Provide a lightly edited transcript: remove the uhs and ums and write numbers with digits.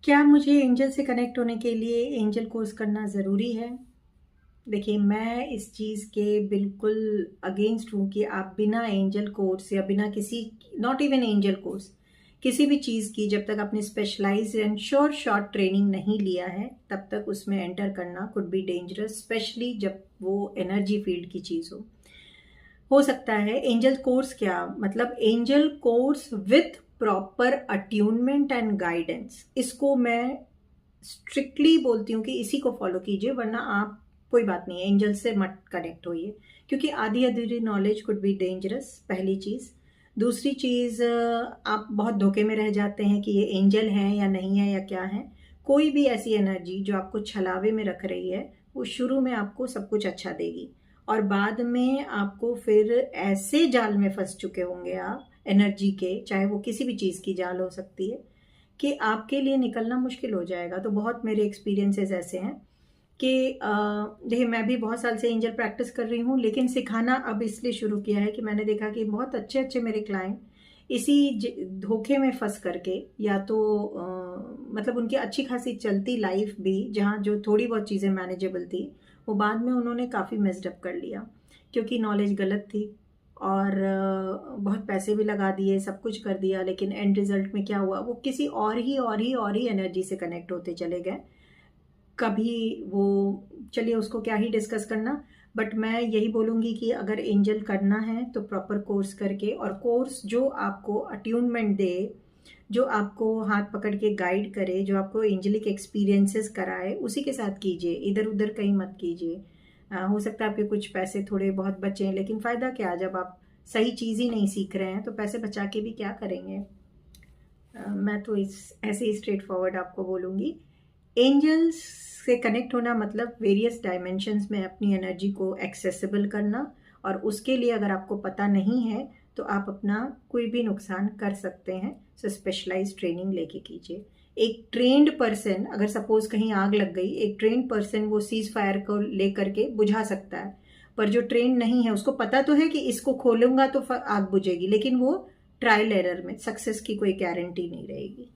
क्या मुझे एंजल से कनेक्ट होने के लिए एंजल कोर्स करना ज़रूरी है? देखिए, मैं इस चीज़ के बिल्कुल अगेंस्ट हूँ कि आप बिना एंजल कोर्स या बिना किसी, नॉट इवन एंजल कोर्स, किसी भी चीज़ की जब तक आपने specialised and sure short training नहीं लिया है, तब तक उसमें एंटर करना कुड बी डेंजरस, स्पेशली जब वो एनर्जी फील्ड की चीज़ हो सकता है एंजल कोर्स, क्या मतलब angel course with proper attunement and guidance, इसको मैं स्ट्रिक्टली बोलती हूँ कि इसी को फॉलो कीजिए, वरना आप कोई बात नहीं, एंजल से मत कनेक्ट होइए, क्योंकि आधी अधूरी नॉलेज कुड बी डेंजरस, पहली चीज़। दूसरी चीज़, आप बहुत धोखे में रह जाते हैं कि ये एंजल है या नहीं है या क्या है। कोई भी ऐसी एनर्जी जो आपको छलावे में रख रही है, वो शुरू में आपको सब कुछ अच्छा देगी और बाद में आपको फिर ऐसे जाल में फंस चुके होंगे आप एनर्जी के, चाहे वो किसी भी चीज़ की जाल हो सकती है, कि आपके लिए निकलना मुश्किल हो जाएगा। तो बहुत मेरे एक्सपीरियंसेस ऐसे हैं कि देखिए, मैं भी बहुत साल से एंजल प्रैक्टिस कर रही हूँ, लेकिन सिखाना अब इसलिए शुरू किया है कि मैंने देखा कि बहुत अच्छे अच्छे मेरे क्लाइंट इसी धोखे में फंस करके, या तो मतलब उनकी अच्छी खासी चलती लाइफ भी, जहाँ जो थोड़ी बहुत चीज़ें मैनेजेबल थी, वो बाद में उन्होंने काफ़ी मेस्ड अप कर लिया, क्योंकि नॉलेज गलत थी और बहुत पैसे भी लगा दिए, सब कुछ कर दिया, लेकिन एंड रिजल्ट में क्या हुआ, वो किसी और ही एनर्जी से कनेक्ट होते चले गए। कभी वो, चलिए उसको क्या ही डिस्कस करना, बट मैं यही बोलूँगी कि अगर एंजल करना है तो प्रॉपर कोर्स करके, और कोर्स जो आपको अट्यूनमेंट दे, जो आपको हाथ पकड़ के गाइड करे, जो आपको एंजलिक एक्सपीरियंसेस कराए, उसी के साथ कीजिए, इधर उधर कहीं मत कीजिए। हो सकता है आपके कुछ पैसे थोड़े बहुत बचें, लेकिन फ़ायदा क्या जब आप सही चीज़ ही नहीं सीख रहे हैं, तो पैसे बचा के भी क्या करेंगे। मैं तो इस ऐसे ही स्ट्रेट फॉरवर्ड आपको बोलूँगी, एंजल्स से कनेक्ट होना मतलब वेरियस डायमेंशंस में अपनी एनर्जी को एक्सेसिबल करना, और उसके लिए अगर आपको पता नहीं है तो आप अपना कोई भी नुकसान कर सकते हैं। सो स्पेशलाइज ट्रेनिंग लेके कीजिए। एक ट्रेंड पर्सन, अगर सपोज कहीं आग लग गई, एक ट्रेंड पर्सन वो सीज फायर को लेकर के बुझा सकता है, पर जो ट्रेंड नहीं है उसको पता तो है कि इसको खोलूंगा तो आग बुझेगी, लेकिन वो ट्रायल एरर में, सक्सेस की कोई गारंटी नहीं रहेगी।